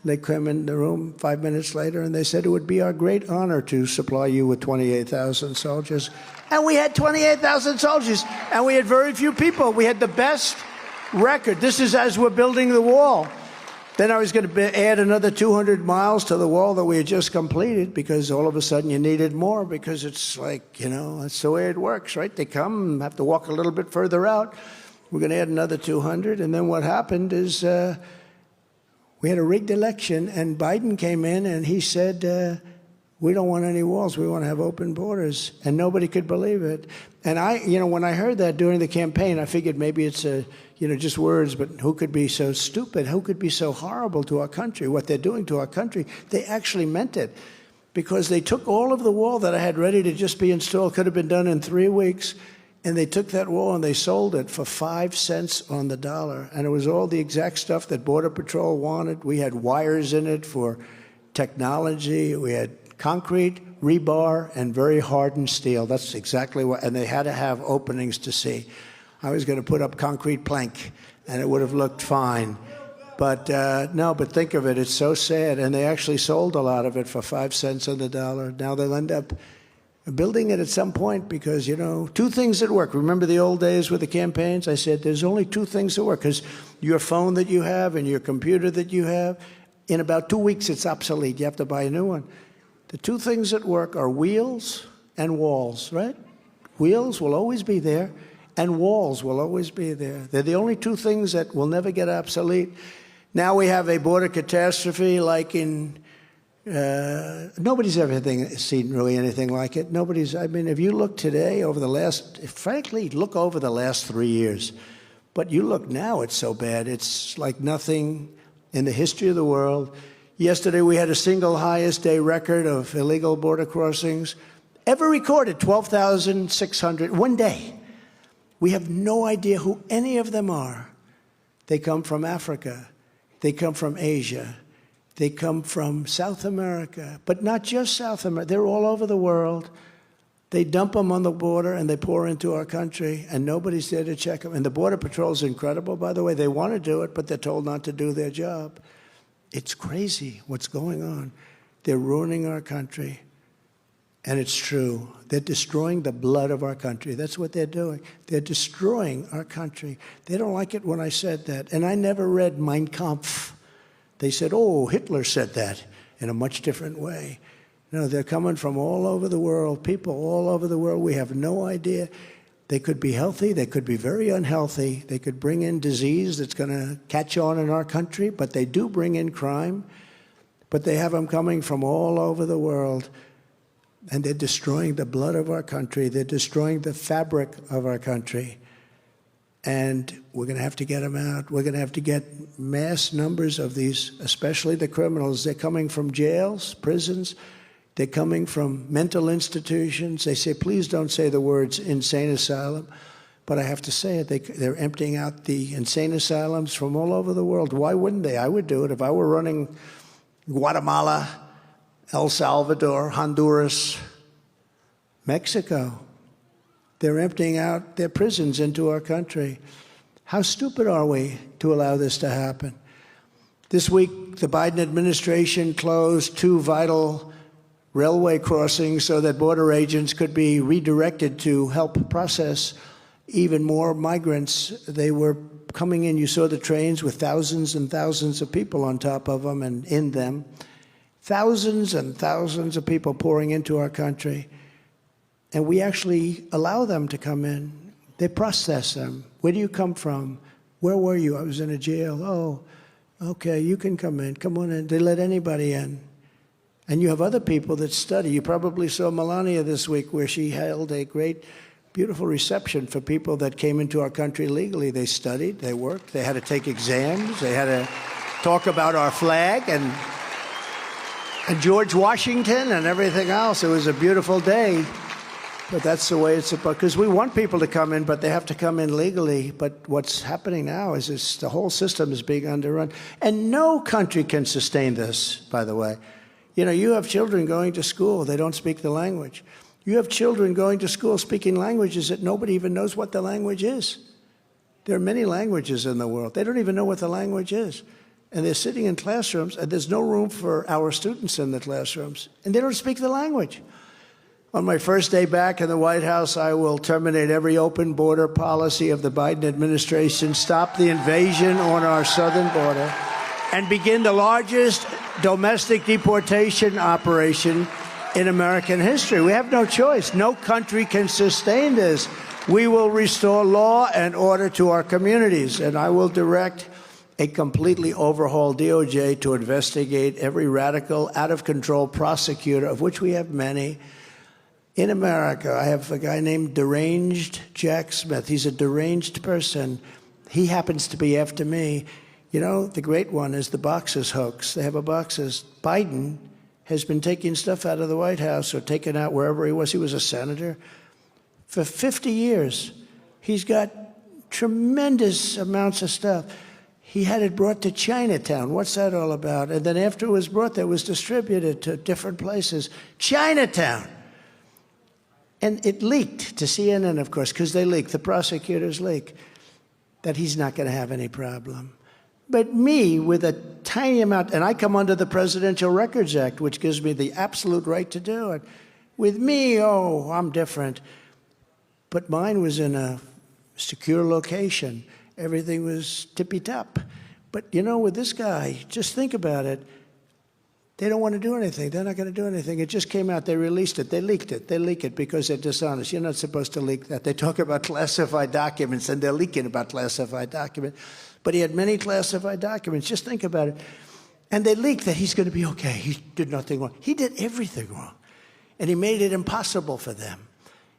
S1: They came in the room 5 minutes later, and they said it would be our great honor to supply you with 28,000 soldiers. And we had 28,000 soldiers, and we had very few people. We had the best record. This is as we're building the wall. Then I was going to add another 200 miles to the wall that we had just completed, because all of a sudden you needed more, because it's like, you know, that's the way it works, right? They come, have to walk a little bit further out. We're going to add another 200. And then what happened is we had a rigged election, and Biden came in and he said, we don't want any walls. We want to have open borders. And nobody could believe it. And I, you know, when I heard that during the campaign, I figured maybe it's just words, but who could be so stupid? Who could be so horrible to our country? What they're doing to our country, they actually meant it. Because they took all of the wall that I had ready to just be installed, could have been done in 3 weeks, and they took that wall and they sold it for 5 cents on the dollar. And it was all the exact stuff that Border Patrol wanted. We had wires in it for technology. We had concrete, rebar, and very hardened steel. That's exactly what, and they had to have openings to see. I was going to put up concrete plank, and it would have looked fine. But no, but think of it, it's so sad. And they actually sold a lot of it for 5 cents on the dollar. Now they'll end up building it at some point because, you know, 2 things that work. Remember the old days with the campaigns? I said there's only 2 things that work, because your phone that you have and your computer that you have, in about 2 weeks it's obsolete. You have to buy a new one. The 2 things that work are wheels and walls, right? Wheels will always be there, and walls will always be there. They're the only 2 things that will never get obsolete. Now we have a border catastrophe like in, nobody's ever seen really anything like it. I mean, if you look today over the last, frankly, look over the last 3 years. But you look now, it's so bad. It's like nothing in the history of the world. Yesterday, we had a single highest day record of illegal border crossings ever recorded, 12,600, one day. We have no idea who any of them are. They come from Africa. They come from Asia. They come from South America, but not just South America. They're all over the world. They dump them on the border and they pour into our country, and nobody's there to check them. And the Border Patrol is incredible, by the way. They want to do it, but they're told not to do their job. It's crazy what's going on. They're ruining our country. And it's true. They're destroying the blood of our country. That's what they're doing. They're destroying our country. They don't like it when I said that. And I never read Mein Kampf. They said, oh, Hitler said that in a much different way. No, they're coming from all over the world, people all over the world. We have no idea. They could be healthy. They could be very unhealthy. They could bring in disease that's going to catch on in our country, but they do bring in crime. But they have them coming from all over the world. And they're destroying the blood of our country. They're destroying the fabric of our country. And we're going to have to get them out. We're going to have to get mass numbers of these, especially the criminals. They're coming from jails, prisons. They're coming from mental institutions. They say, please don't say the words insane asylum. But I have to say it. They're emptying out the insane asylums from all over the world. Why wouldn't they? I would do it if I were running Guatemala, El Salvador, Honduras, Mexico. They're emptying out their prisons into our country. How stupid are we to allow this to happen? This week, the Biden administration closed 2 vital railway crossings so that border agents could be redirected to help process even more migrants. They were coming in. You saw the trains with thousands and thousands of people on top of them and in them. Thousands and thousands of people pouring into our country. And we actually allow them to come in. They process them. Where do you come from? Where were you? I was in a jail. Oh, okay, you can come in. Come on in. They let anybody in. And you have other people that study. You probably saw Melania this week where she held a great, beautiful reception for people that came into our country legally. They studied, they worked, they had to take exams, they had to talk about our flag and George Washington and everything else. It was a beautiful day. But that's the way it's supposed, because we want people to come in, but they have to come in legally. But what's happening now is the whole system is being underrun. And no country can sustain this, by the way. You know, you have children going to school. They don't speak the language. You have children going to school speaking languages that nobody even knows what the language is. There are many languages in the world. They don't even know what the language is. And they're sitting in classrooms, and there's no room for our students in the classrooms. And they don't speak the language. On my first day back in the White House, I will terminate every open border policy of the Biden administration, stop the invasion on our southern border, and begin the largest domestic deportation operation in American history. We have no choice. No country can sustain this. We will restore law and order to our communities, and I will direct a completely overhauled DOJ to investigate every radical, out-of-control prosecutor, of which we have many, in America. I have a guy named Deranged Jack Smith. He's a deranged person. He happens to be after me. You know, the great one is the boxers hoax. They have a boxers. Biden has been taking stuff out of the White House or taken out wherever he was. He was a senator. For 50 years, he's got tremendous amounts of stuff. He had it brought to Chinatown. What's that all about? And then after it was brought there, it was distributed to different places. Chinatown. And it leaked to CNN, of course, because they leak. The prosecutors leak that he's not going to have any problem. But me, with a tiny amount, and I come under the Presidential Records Act, which gives me the absolute right to do it. With me, oh, I'm different. But mine was in a secure location. Everything was tippy-top. But, you know, with this guy, just think about it. They don't want to do anything. They're not going to do anything. It just came out. They released it. They leaked it. They leak it because they're dishonest. You're not supposed to leak that. They talk about classified documents, and they're leaking about classified documents. But he had many classified documents. Just think about it. And they leaked that he's going to be okay. He did nothing wrong. He did everything wrong. And he made it impossible for them.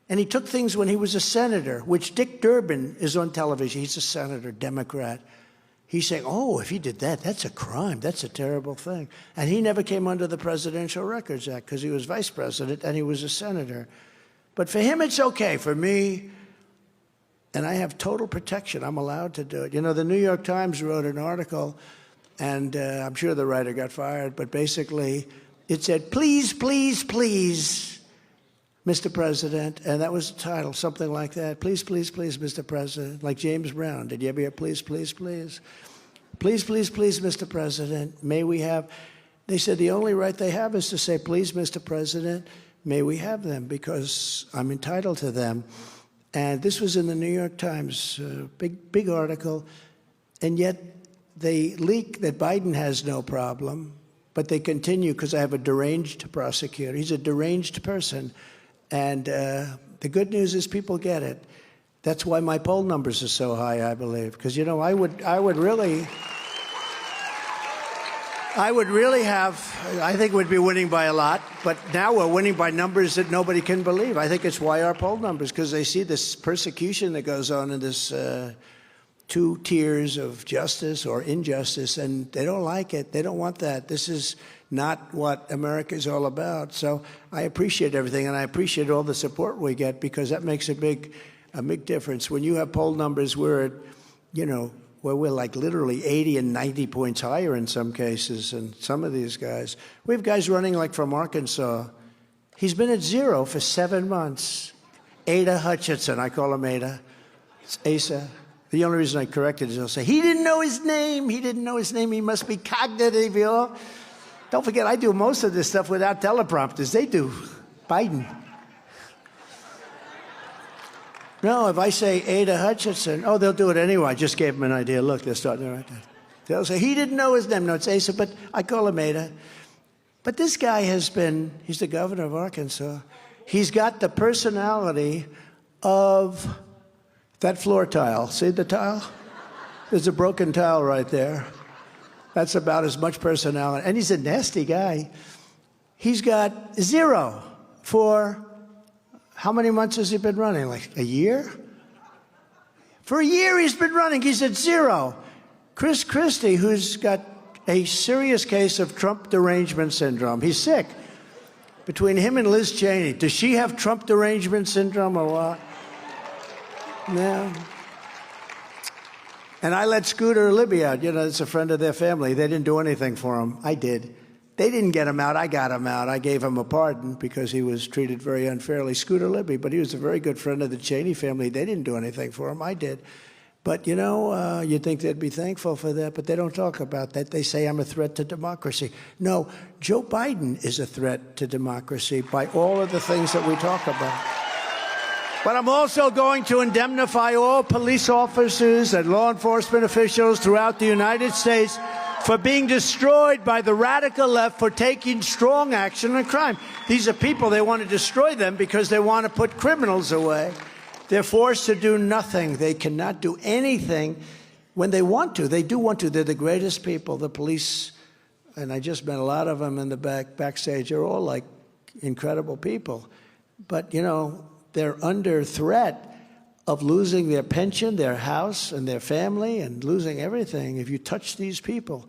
S1: And he took things when he was a senator, which Dick Durbin is on television. He's a senator, Democrat. He's saying, oh, if he did that, that's a crime. That's a terrible thing. And he never came under the Presidential Records Act because he was vice president and he was a senator. But for him, it's okay. For me, and I have total protection. I'm allowed to do it. You know, the New York Times wrote an article, and I'm sure the writer got fired, but basically it said, please, please, please, Mr. President, and that was the title, something like that. Please, please, please, Mr. President, like James Brown. Did you ever hear please, please, please? Please, please, please, Mr. President, may we have, they said the only right they have is to say, please, Mr. President, may we have them, because I'm entitled to them. And this was in the New York Times, big article, and yet they leak that Biden has no problem, but they continue because I have a deranged prosecutor. He's a deranged person. And the good news is people get it. That's why my poll numbers are so high, I believe. Because, you know, I would really have, I think we'd be winning by a lot, but now we're winning by numbers that nobody can believe. I think it's why our poll numbers, because they see this persecution that goes on in this two tiers of justice or injustice, and they don't like it. They don't want that. This is not what America is all about. So I appreciate everything, and I appreciate all the support we get, because that makes a big difference. When you have poll numbers where it, you know, where we're like literally 80 and 90 points higher in some cases, and some of these guys. We have guys running like from Arkansas. He's been at 0 for 7 months. Ada Hutchinson, I call him Ada. It's Asa. The only reason I corrected is they'll say, he didn't know his name. He didn't know his name. He must be cognitive, you know. Don't forget, I do most of this stuff without teleprompters. They do. Biden. No, if I say Ada Hutchinson, oh, they'll do it anyway. I just gave them an idea. Look, they're starting right there. They'll say, he didn't know his name. No, it's Asa, but I call him Ada. But this guy has been, he's the governor of Arkansas. He's got the personality of that floor tile. See the tile? There's a broken tile right there. That's about as much personality. And he's a nasty guy. He's got 0 for, how many months has he been running? Like a year? For a year he's been running. He's at 0. Chris Christie, who's got a serious case of Trump derangement syndrome. He's sick. Between him and Liz Cheney, does she have Trump derangement syndrome or what? No. And I let Scooter Libby out. You know, it's a friend of their family. They didn't do anything for him. I did. They didn't get him out. I got him out. I gave him a pardon because he was treated very unfairly. Scooter Libby, but he was a very good friend of the Cheney family. They didn't do anything for him. I did. But, you know, you'd think they'd be thankful for that, but they don't talk about that. They say I'm a threat to democracy. No, Joe Biden is a threat to democracy by all of the things that we talk about. But I'm also going to indemnify all police officers and law enforcement officials throughout the United States for being destroyed by the radical left for taking strong action on crime. These are people, they want to destroy them because they want to put criminals away. They're forced to do nothing. They cannot do anything when they want to. They do want to. They're the greatest people. The police, and I just met a lot of them in the backstage, they're all like incredible people. But, you know, they're under threat of losing their pension, their house, and their family, and losing everything if you touch these people.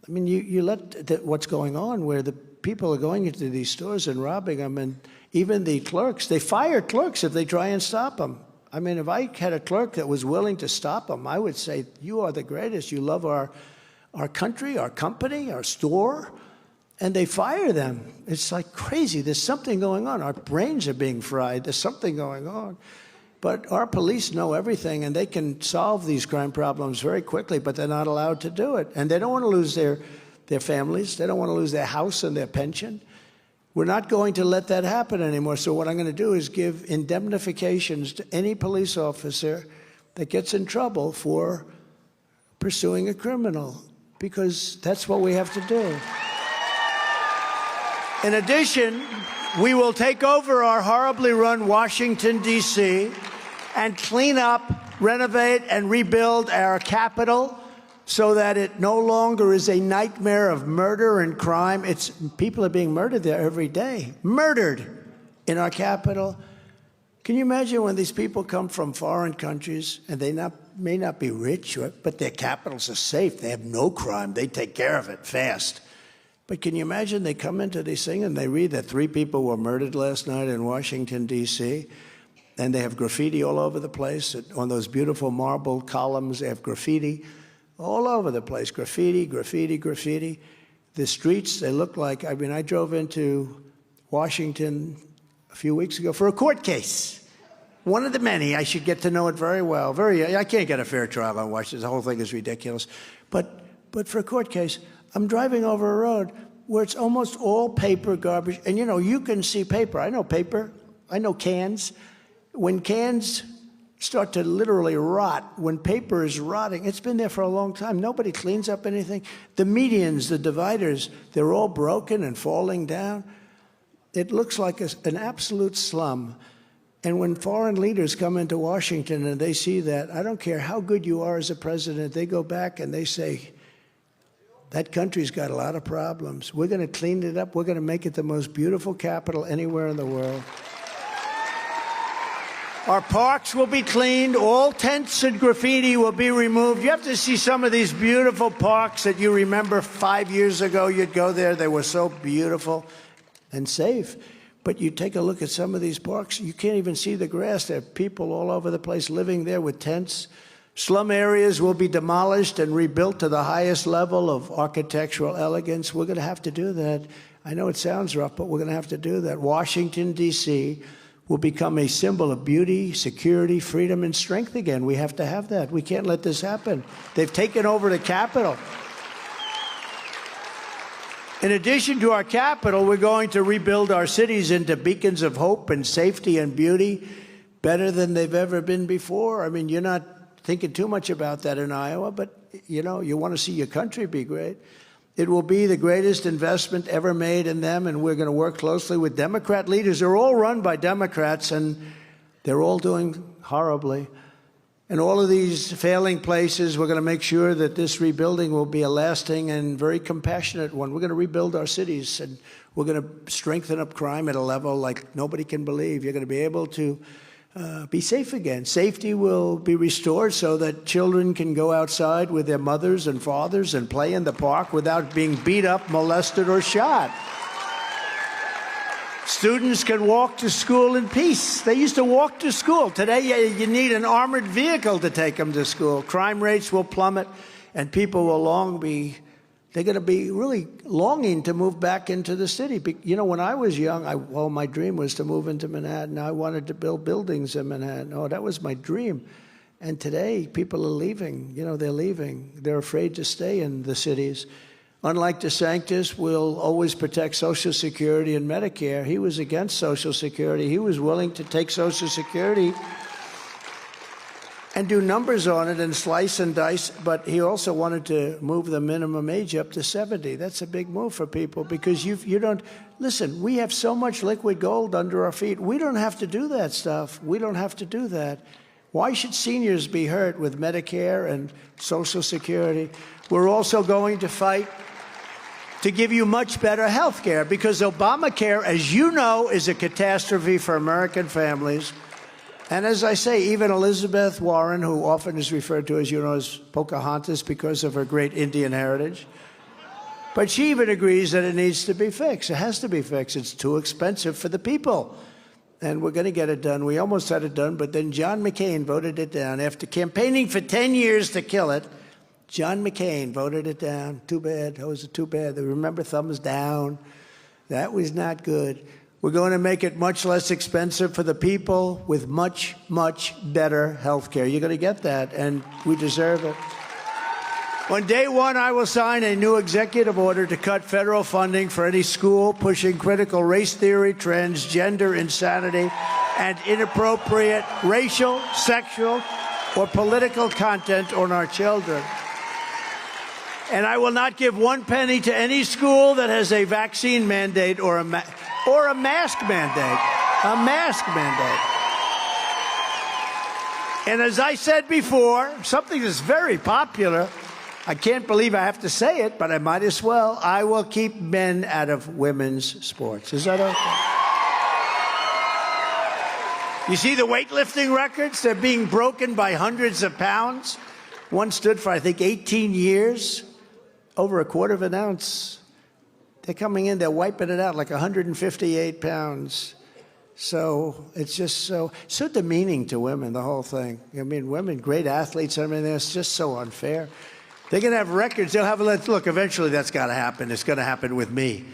S1: I mean, you let what's going on where the people are going into these stores and robbing them, and even the clerks, they fire clerks if they try and stop them. I mean, if I had a clerk that was willing to stop them, I would say, you are the greatest. You love our country, our company, our store. And they fire them. It's like crazy. There's something going on. Our brains are being fried. There's something going on. But our police know everything, and they can solve these crime problems very quickly, but they're not allowed to do it. And they don't want to lose their families. They don't want to lose their house and their pension. We're not going to let that happen anymore. So what I'm going to do is give indemnifications to any police officer that gets in trouble for pursuing a criminal, because that's what we have to do. In addition, we will take over our horribly run Washington, D.C., and clean up, renovate, and rebuild our Capitol so that it no longer is a nightmare of murder and crime. People are being murdered there every day. Murdered in our Capitol. Can you imagine when these people come from foreign countries and they may not be rich, but their capitals are safe. They have no crime. They take care of it fast. But can you imagine they come into these things and they read that 3 people were murdered last night in Washington, D.C., and they have graffiti all over the place. On those beautiful marble columns, they have graffiti all over the place. Graffiti, graffiti, graffiti. The streets, they look like, I mean, I drove into Washington a few weeks ago for a court case. One of the many. I should get to know it very well. I can't get a fair trial on Washington. The whole thing is ridiculous. But for a court case, I'm driving over a road where it's almost all paper garbage. And, you know, you can see paper. I know paper. I know cans. When cans start to literally rot, when paper is rotting, it's been there for a long time. Nobody cleans up anything. The medians, the dividers, they're all broken and falling down. It looks like an absolute slum. And when foreign leaders come into Washington and they see that, I don't care how good you are as a president, they go back and they say, that country's got a lot of problems. We're going to clean it up. We're going to make it the most beautiful capital anywhere in the world. Our parks will be cleaned. All tents and graffiti will be removed. You have to see some of these beautiful parks that you remember 5 years ago. You'd go there. They were so beautiful and safe. But you take a look at some of these parks, you can't even see the grass. There are people all over the place living there with tents. Slum areas will be demolished and rebuilt to the highest level of architectural elegance. We're going to have to do that. I know it sounds rough, but we're going to have to do that. Washington, D.C. will become a symbol of beauty, security, freedom, and strength again. We have to have that. We can't let this happen. They've taken over the Capitol. In addition to our capital, we're going to rebuild our cities into beacons of hope and safety and beauty better than they've ever been before. I mean, you're not thinking too much about that in Iowa, but, you know, you want to see your country be great. It will be the greatest investment ever made in them, and we're going to work closely with Democrat leaders. They're all run by Democrats, and they're all doing horribly. And all of these failing places, we're going to make sure that this rebuilding will be a lasting and very compassionate one. We're going to rebuild our cities, and we're going to strengthen up crime at a level like nobody can believe. You're going to be able to be safe again. Safety will be restored so that children can go outside with their mothers and fathers and play in the park without being beat up, molested, or shot. Students can walk to school in peace. They used to walk to school. Today, you need an armored vehicle to take them to school. Crime rates will plummet, and people will they're going to be really longing to move back into the city. You know, when I was young, my dream was to move into Manhattan. I wanted to build buildings in Manhattan. Oh, that was my dream. And today, people are leaving. You know, they're leaving. They're afraid to stay in the cities. Unlike DeSantis, will always protect Social Security and Medicare. He was against Social Security. He was willing to take Social Security and do numbers on it and slice and dice, but he also wanted to move the minimum age up to 70. That's a big move for people because you don't, listen, we have so much liquid gold under our feet. We don't have to do that stuff. We don't have to do that. Why should seniors be hurt with Medicare and Social Security? We're also going to fight to give you much better health care because Obamacare, as you know, is a catastrophe for American families. And as I say, even Elizabeth Warren, who often is referred to, as you know, as Pocahontas because of her great Indian heritage, but she even agrees that it needs to be fixed. It has to be fixed. It's too expensive for the people. And we're going to get it done. We almost had it done, but then John McCain voted it down. After campaigning for 10 years to kill it, John McCain voted it down. Too bad. That was too bad. Remember, thumbs down. That was not good. We're going to make it much less expensive for the people with much, much better health care. You're going to get that, and we deserve it. On day one, I will sign a new executive order to cut federal funding for any school pushing critical race theory, transgender insanity, and inappropriate racial, sexual, or political content on our children. And I will not give one penny to any school that has a vaccine mandate or a mask mandate. A mask mandate. And as I said before, something that's very popular, I can't believe I have to say it, but I might as well. I will keep men out of women's sports. Is that okay? You see the weightlifting records? They're being broken by hundreds of pounds. One stood for, I think, 18 years, over a quarter of an ounce. They're coming in, they're wiping it out like 158 pounds. So it's just so demeaning to women, the whole thing. I mean, women, great athletes, I mean, it's just so unfair. They're going to have records. They'll have, look, eventually that's got to happen. It's going to happen with me.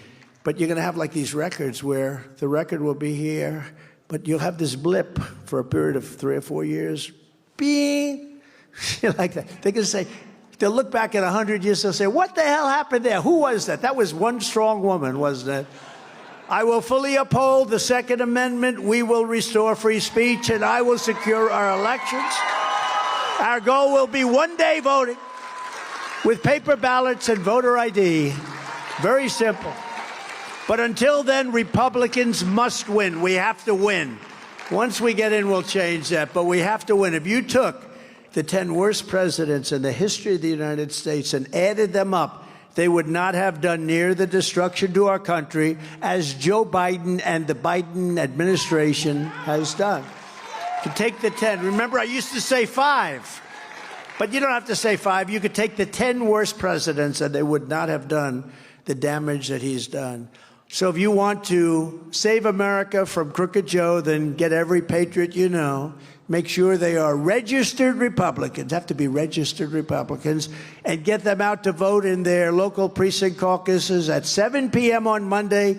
S1: But you're going to have like these records where the record will be here, but you'll have this blip for a period of 3 or 4 years. Beep. Like that. They're going to say, they'll look back at 100 years, they'll say, what the hell happened there? Who was that? That was one strong woman, wasn't it? I will fully uphold the Second Amendment. We will restore free speech, and I will secure our elections. Our goal will be one day voting with paper ballots and voter ID. Very simple. But until then, Republicans must win. We have to win. Once we get in, we'll change that. But we have to win. If you took the 10 worst presidents in the history of the United States and added them up, they would not have done near the destruction to our country as Joe Biden and the Biden administration has done. To take the 10. Remember, I used to say 5. But you don't have to say 5. You could take the 10 worst presidents and they would not have done the damage that he's done. So if you want to save America from Crooked Joe, then get every patriot you know. Make sure they are registered Republicans, have to be registered Republicans, and get them out to vote in their local precinct caucuses at 7 p.m. on Monday.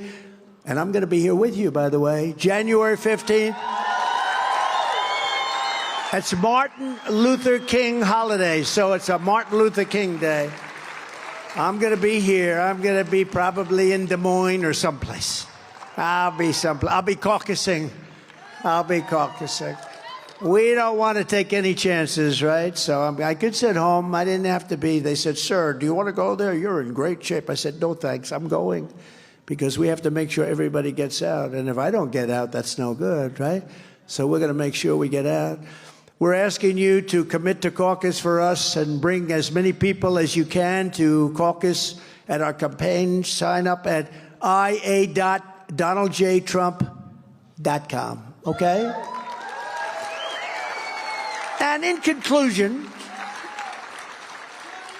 S1: And I'm going to be here with you, by the way, January 15th. It's Martin Luther King holiday, so it's a Martin Luther King Day. I'm going to be here. I'm going to be probably in Des Moines or someplace. I'll be caucusing. We don't want to take any chances, right? So I could sit home. I didn't have to be. They said, sir, do you want to go there? You're in great shape. I said, no, thanks. I'm going because we have to make sure everybody gets out. And if I don't get out, that's no good, right? So we're going to make sure we get out. We're asking you to commit to caucus for us and bring as many people as you can to caucus at our campaign. Sign up at ia.donaldjtrump.com, okay? And in conclusion,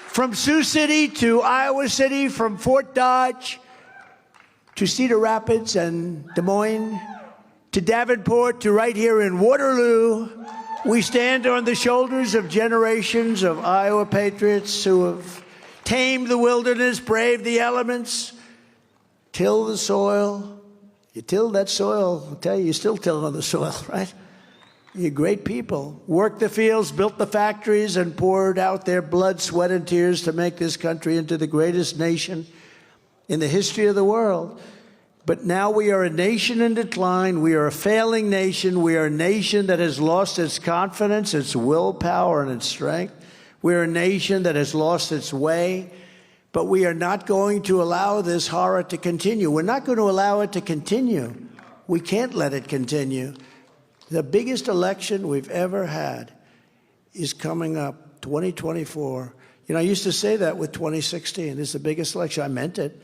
S1: from Sioux City to Iowa City, from Fort Dodge to Cedar Rapids and Des Moines to Davenport to right here in Waterloo, we stand on the shoulders of generations of Iowa patriots who have tamed the wilderness, braved the elements, tilled the soil. You tilled that soil, I'll tell you, you still till on the soil, right? You're great people. Worked the fields, built the factories, and poured out their blood, sweat, and tears to make this country into the greatest nation in the history of the world. But now we are a nation in decline. We are a failing nation. We are a nation that has lost its confidence, its willpower, and its strength. We are a nation that has lost its way. But we are not going to allow this horror to continue. We're not going to allow it to continue. We can't let it continue. The biggest election we've ever had is coming up, 2024. You know, I used to say that with 2016. This is the biggest election. I meant it.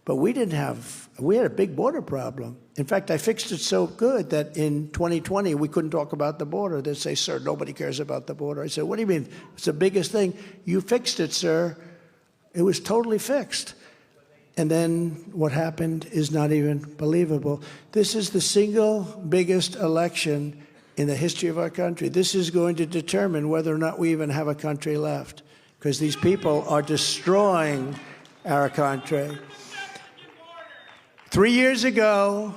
S1: But we had a big border problem. In fact, I fixed it so good that in 2020, we couldn't talk about the border. They'd say, sir, nobody cares about the border. I said, what do you mean? It's the biggest thing. You fixed it, sir. It was totally fixed. And then what happened is not even believable. This is the single biggest election in the history of our country. This is going to determine whether or not we even have a country left, because these people are destroying our country. 3 years ago,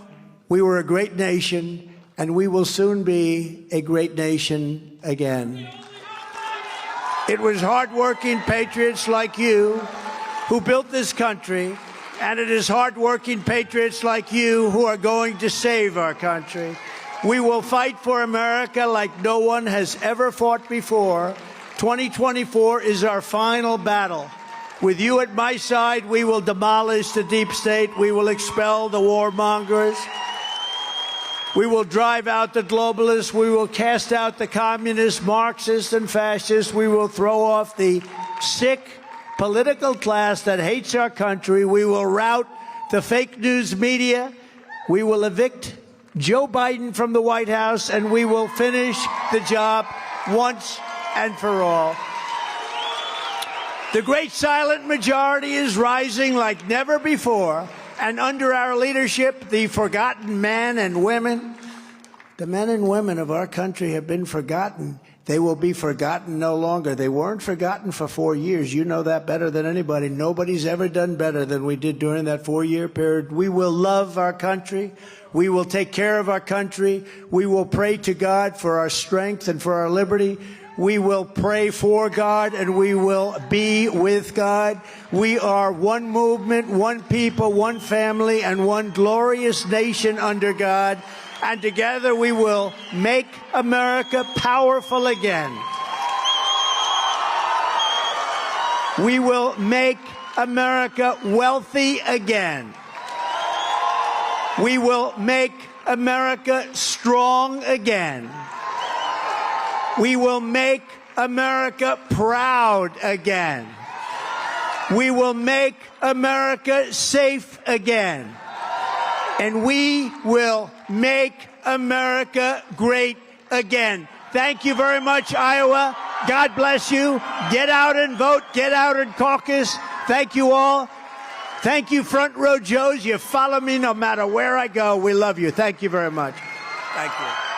S1: we were a great nation, and we will soon be a great nation again. It was hardworking patriots like you who built this country, and it is hardworking patriots like you who are going to save our country. We will fight for America like no one has ever fought before. 2024 is our final battle. With you at my side, we will demolish the deep state. We will expel the warmongers. We will drive out the globalists. We will cast out the communists, Marxists, and fascists. We will throw off the sick political class that hates our country. We will rout the fake news media. We will evict Joe Biden from the White House, and we will finish the job once and for all. The great silent majority is rising like never before, and under our leadership, the forgotten men and women, the men and women of our country have been forgotten. They will be forgotten no longer. They weren't forgotten for 4 years. You know that better than anybody. Nobody's ever done better than we did during that 4-year period. We will love our country. We will take care of our country. We will pray to God for our strength and for our liberty. We will pray for God, and we will be with God. We are one movement, one people, one family, and one glorious nation under God. And together we will make America powerful again. We will make America wealthy again. We will make America strong again. We will make America proud again. We will make America safe again. And we will make America great again. Thank you very much, Iowa. God bless you. Get out and vote. Get out and caucus. Thank you all. Thank you, Front Row Joes. You follow me no matter where I go. We love you. Thank you very much. Thank you.